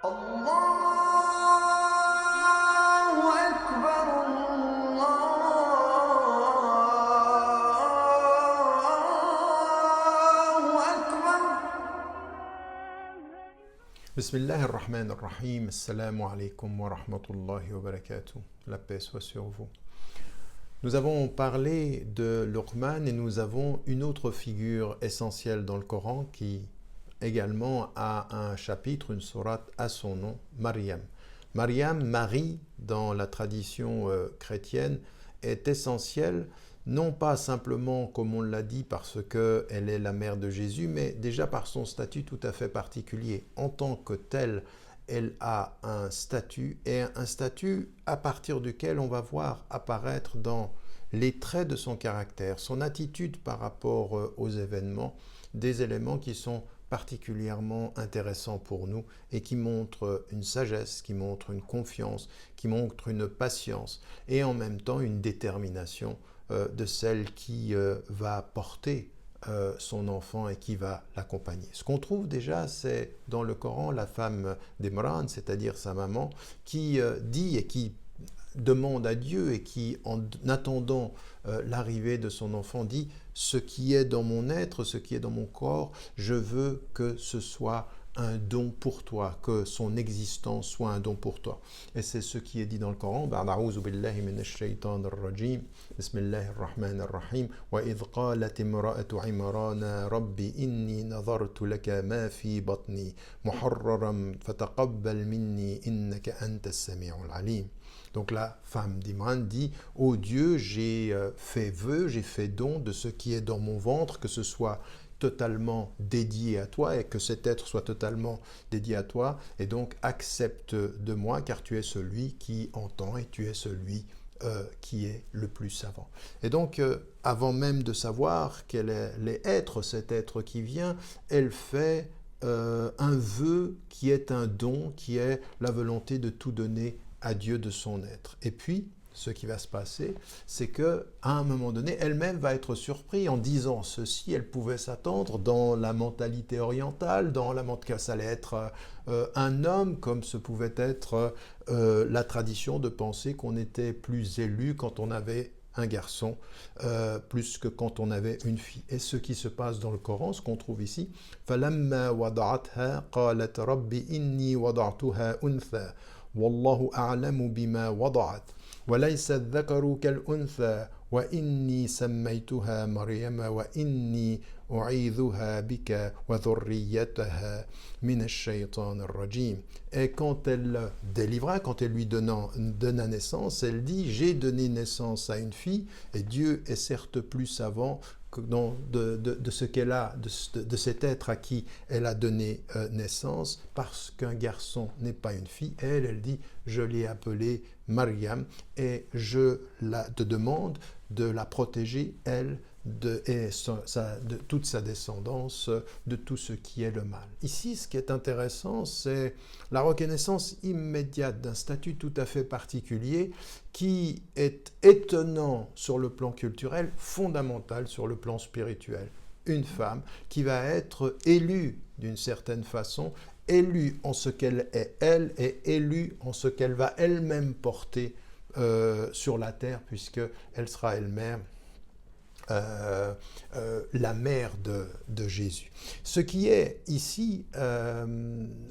الله أكبر الله أكبر. Bismillah ar-Rahman ar-Rahim. Assalamu alaikum wa rahmatullahi wa barakatuh. La paix soit sur vous. Nous avons parlé de Luqman et nous avons une autre figure essentielle dans le Coran qui également a un chapitre, une sourate à son nom, Maryam. Maryam, Marie, dans la tradition chrétienne, est essentielle, non pas simplement, comme on l'a dit, parce qu'elle est la mère de Jésus, mais déjà par son statut tout à fait particulier. En tant que telle, elle a un statut, et un statut à partir duquel on va voir apparaître dans les traits de son caractère, son attitude par rapport aux événements, des éléments qui sont particulièrement intéressants pour nous et qui montrent une sagesse, qui montrent une confiance, qui montrent une patience et en même temps une détermination de celle qui va porter son enfant et qui va l'accompagner. Ce qu'on trouve déjà, c'est dans le Coran la femme d'Imran, c'est-à-dire sa maman, qui dit et qui demande à Dieu et qui, en attendant l'arrivée de son enfant, dit « Ce qui est dans mon être, ce qui est dans mon corps, je veux que ce soit un don pour toi, que son existence soit un don pour toi. » Et c'est ce qui est dit dans le Coran. A'udhu billahi minash shaytanir rajim. Bismillahir rahmanir rahim. Wa idh qalat imra'atu Imran rabbi inni nadartu laka ma fi batni muharraran fataqabbal minni innaka antas sami'ul alim. Donc la femme d'Imran dit « Ô Dieu, j'ai fait vœu, j'ai fait don de ce qui est dans mon ventre, que ce soit totalement dédié à toi et que cet être soit totalement dédié à toi. Et donc accepte de moi car tu es celui qui entend et tu es celui qui est le plus savant. » Et donc avant même de savoir quel allait être cet être qui vient, elle fait un vœu qui est un don, qui est la volonté de tout donner à Dieu de son être. Et puis, ce qui va se passer, c'est qu'à un moment donné, elle-même va être surprise en disant ceci. Elle pouvait s'attendre dans la mentalité orientale, dans la mentalité que ça allait être un homme, comme ce pouvait être la tradition de penser qu'on était plus élu quand on avait un garçon, plus que quand on avait une fille. Et ce qui se passe dans le Coran, ce qu'on trouve ici, فَلَمَّا وَضَعَتْهَا قَالَتْ رَبِّ إِنِّي وَضَعْتُهَا أُنْثَى وَاللَّهُ أَعْلَمُ بِمَا وَضَعَتْ وَلَيْسَ الذَّكَرُ كَالْأُنْثَى وَإِنِّي سَمَّيْتُهَا مَرْيَمَ وَإِنِّي أُعِيذُهَا بِكَ وَذُرِّيَّتَهَا مِنَ الشَّيْطَانِ الرَّجِيمِ. Et quand elle délivra, quand elle lui donna naissance, elle dit « J'ai donné naissance à une fille, et Dieu est certes plus savant de ce qu'elle a, de cet être à qui elle a donné naissance, parce qu'un garçon n'est pas une fille. » Et elle dit « Je l'ai appelée Maryam, et je te demande de la protéger, elle, de toute sa descendance, de tout ce qui est le mal. » Ici, ce qui est intéressant, c'est la reconnaissance immédiate d'un statut tout à fait particulier qui est étonnant sur le plan culturel, fondamental sur le plan spirituel. Une femme qui va être élue d'une certaine façon, élue en ce qu'elle est elle, et élue en ce qu'elle va elle-même porter sur la terre, puisqu'elle sera elle-même la mère de Jésus. Ce qui est ici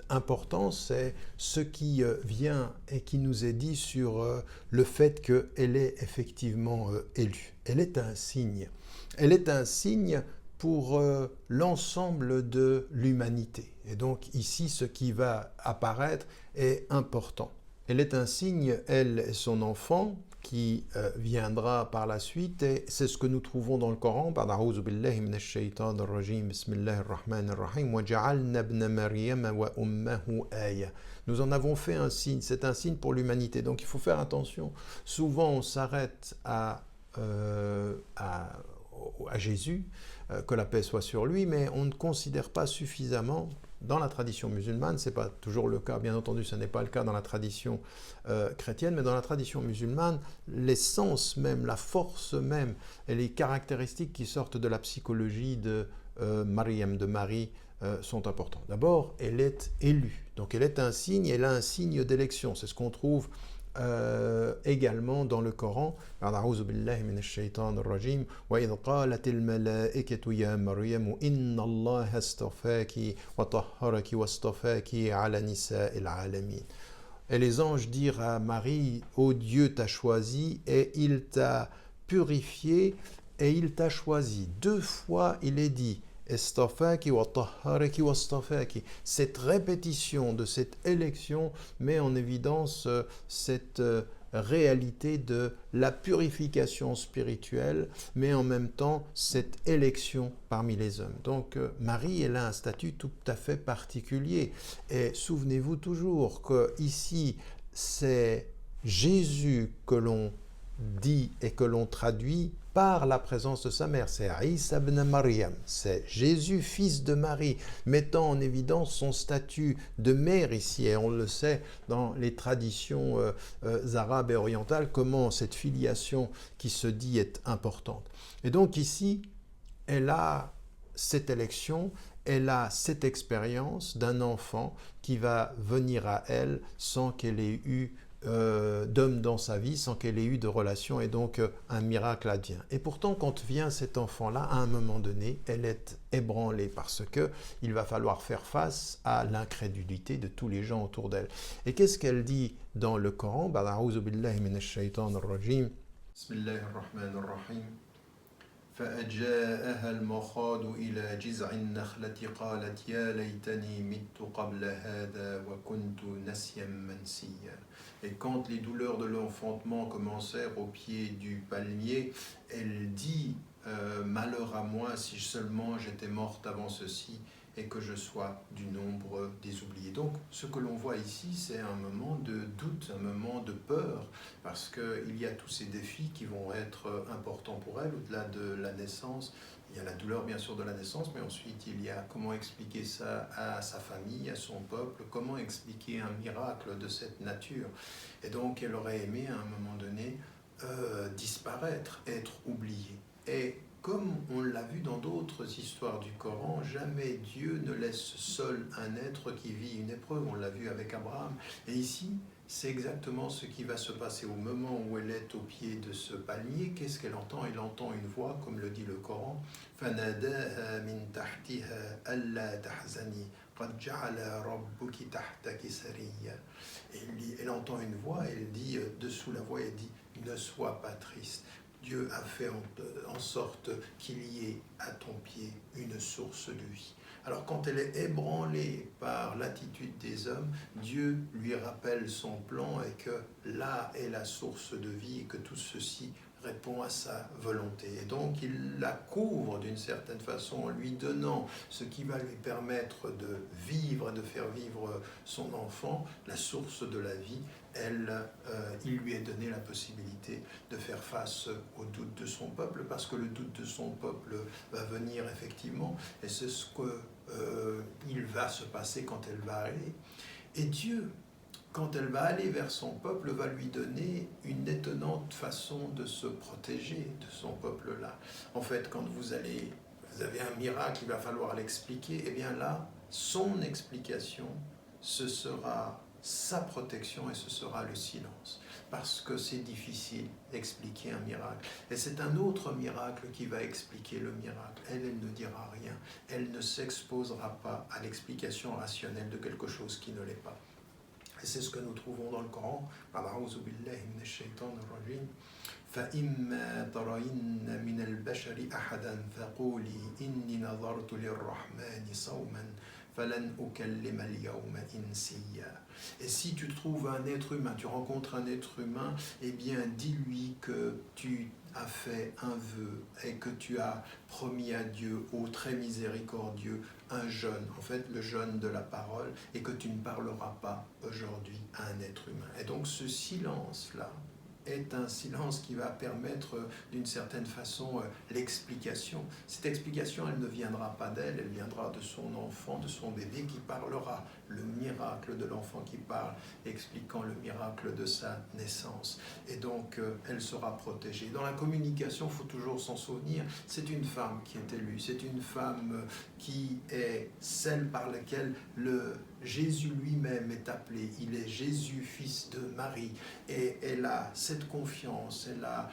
important, c'est ce qui vient et qui nous est dit sur le fait qu'elle est effectivement élue. Elle est un signe. Elle est un signe pour l'ensemble de l'humanité. Et donc ici, ce qui va apparaître est important. Elle est un signe, elle et son enfant, qui viendra par la suite, et c'est ce que nous trouvons dans le Coran. A'udhu billahi minash shaytanir rajim. Bismillahir rahmanir rahim. Wa ja'alna ibna Maryama wa ummahu aya. Nous en avons fait un signe, c'est un signe pour l'humanité. Donc il faut faire attention. Souvent on s'arrête à Jésus, que la paix soit sur lui, mais on ne considère pas suffisamment. Dans la tradition musulmane, ce n'est pas toujours le cas, bien entendu, ce n'est pas le cas dans la tradition chrétienne, mais dans la tradition musulmane, l'essence même, la force même et les caractéristiques qui sortent de la psychologie de Maryam, de Marie, sont importantes. D'abord, elle est élue. Donc elle est un signe, elle a un signe d'élection. C'est ce qu'on trouve également dans le Coran. أعوذ بالله من الشيطان الرجيم وإذ قالت الملائكة يا مريم إن الله اصطفاك وطهرك واصطفاك على نساء العالمين. Et les anges dirent à Marie, ô Dieu t'a choisi et il t'a purifié et il t'a choisi. 2 fois il est dit Estafaki wa tahharaki wa stafaki. Cette répétition de cette élection met en évidence cette réalité de la purification spirituelle, mais en même temps cette élection parmi les hommes. Donc Marie, elle a un statut tout à fait particulier. Et souvenez-vous toujours que ici, c'est Jésus que l'on dit et que l'on traduit par la présence de sa mère. C'est Isa ibn Maryam, c'est Jésus, fils de Marie, mettant en évidence son statut de mère ici. Et on le sait dans les traditions arabes et orientales, comment cette filiation qui se dit est importante. Et donc ici, elle a cette élection, elle a cette expérience d'un enfant qui va venir à elle sans qu'elle ait eu d'homme dans sa vie, sans qu'elle ait eu de relation, et donc un miracle advient. Et pourtant, quand vient cet enfant-là, à un moment donné, elle est ébranlée parce que il va falloir faire face à l'incrédulité de tous les gens autour d'elle. Et qu'est-ce qu'elle dit dans le Coran? A'oudhu billahi minash shaitanir rajim. Bismillahir rahmanir rahim. فأجاءها المخاض إلى جذع النخلة قالت يا ليتني مت قبل هذا وكنت نسيا منسيا. Et quand les douleurs de l'enfantement commencèrent au pied du palmier, elle dit malheur à moi si seulement j'étais morte avant ceci et que je sois du nombre des oubliés. Donc ce que l'on voit ici, c'est un moment de doute, un moment de peur, parce qu'il y a tous ces défis qui vont être importants pour elle, au-delà de la naissance. Il y a la douleur bien sûr de la naissance, mais ensuite il y a comment expliquer ça à sa famille, à son peuple, comment expliquer un miracle de cette nature. Et donc elle aurait aimé à un moment donné disparaître, être oubliée. Et comme on l'a vu dans d'autres histoires du Coran, jamais Dieu ne laisse seul un être qui vit une épreuve. On l'a vu avec Abraham. Et ici, c'est exactement ce qui va se passer au moment où elle est au pied de ce palmier. Qu'est-ce qu'elle entend? Elle entend une voix, comme le dit le Coran. فَنَادَاهَا مِن تَحْتِهَا أَلَّا تَحْزَنِي قَدْ جَعَلَ رَبُّكِ تَحْتَكِ سَرِيًّا. Elle entend une voix, elle dit, dessous la voix, elle dit, ne sois pas triste. Dieu a fait en sorte qu'il y ait à ton pied une source de vie. Alors quand elle est ébranlée par l'attitude des hommes, Dieu lui rappelle son plan et que là est la source de vie et que tout ceci répond à sa volonté. Et donc il la couvre d'une certaine façon en lui donnant ce qui va lui permettre de vivre et de faire vivre son enfant, la source de la vie. Il lui est donné la possibilité de faire face au doute de son peuple, parce que le doute de son peuple va venir effectivement, et c'est ce qu'il va se passer quand elle va aller. Et Dieu, quand elle va aller vers son peuple, va lui donner une étonnante façon de se protéger de son peuple-là. En fait, quand vous avez un miracle, il va falloir l'expliquer, et bien là, son explication, ce sera sa protection et ce sera le silence, parce que c'est difficile d'expliquer un miracle. Et c'est un autre miracle qui va expliquer le miracle. Elle ne dira rien, elle ne s'exposera pas à l'explication rationnelle de quelque chose qui ne l'est pas. Et c'est ce que nous trouvons dans le Coran. A'oudhu billahi minash shaitanir rajim. فَإِمَّا تَرَيِنَّ مِنَ الْبَشَرِ أَحَدًا فَقُولِي إِنِّي نَظَرْتُ لِلرَّحْمَنِ صَوْمًا فَلَنْ أُكَلِّمَ الْيَوْمَ إِنْسِيًّا. Et si tu trouves un être humain, tu rencontres un être humain, eh bien dis-lui que tu as fait un vœu et que tu as promis à Dieu, au très miséricordieux, un jeûne, en fait le jeûne de la parole, et que tu ne parleras pas aujourd'hui à un être humain. Et donc ce silence-là est un silence qui va permettre d'une certaine façon l'explication. Cette explication, elle ne viendra pas d'elle, elle viendra de son enfant, de son bébé qui parlera, le miracle de l'enfant qui parle, expliquant le miracle de sa naissance. Et donc, elle sera protégée. Dans la communication, il faut toujours s'en souvenir, c'est une femme qui est élue, c'est une femme qui est celle par laquelle Jésus lui-même est appelé, il est Jésus, fils de Marie, et elle a cette confiance, elle a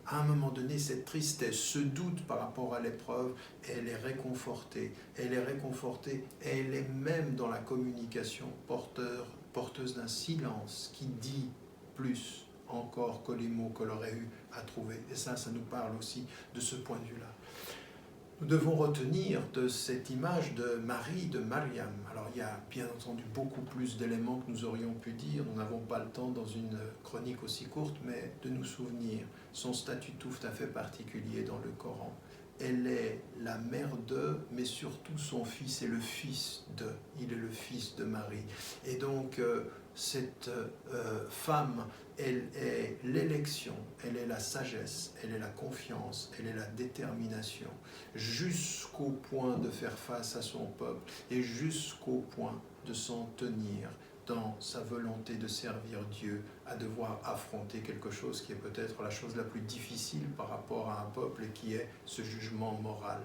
à un moment donné cette tristesse, ce doute par rapport à l'épreuve, et elle est réconfortée, elle est même dans la communication porteuse d'un silence qui dit plus encore que les mots qu'elle aurait eu à trouver, et ça nous parle aussi de ce point de vue-là. Nous devons retenir de cette image de Marie, de Mariam. Alors il y a bien entendu beaucoup plus d'éléments que nous aurions pu dire. Nous n'avons pas le temps dans une chronique aussi courte, mais de nous souvenir son statut tout à fait particulier dans le Coran. Elle est la mère de, mais surtout son fils est le fils de. Il est le fils de Marie. Et donc cette femme, elle est l'élection, elle est la sagesse, elle est la confiance, elle est la détermination, jusqu'au point de faire face à son peuple et jusqu'au point de s'en tenir dans sa volonté de servir Dieu, à devoir affronter quelque chose qui est peut-être la chose la plus difficile par rapport à un peuple et qui est ce jugement moral.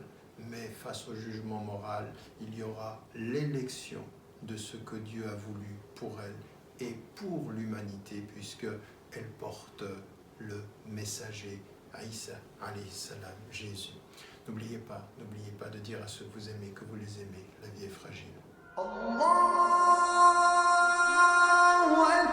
Mais face au jugement moral, il y aura l'élection de ce que Dieu a voulu pour elle et pour l'humanité, puisqu'elle porte le messager Aïssa, alayhi salam, Jésus. N'oubliez pas de dire à ceux que vous aimez que vous les aimez. La vie est fragile. الله أكبر.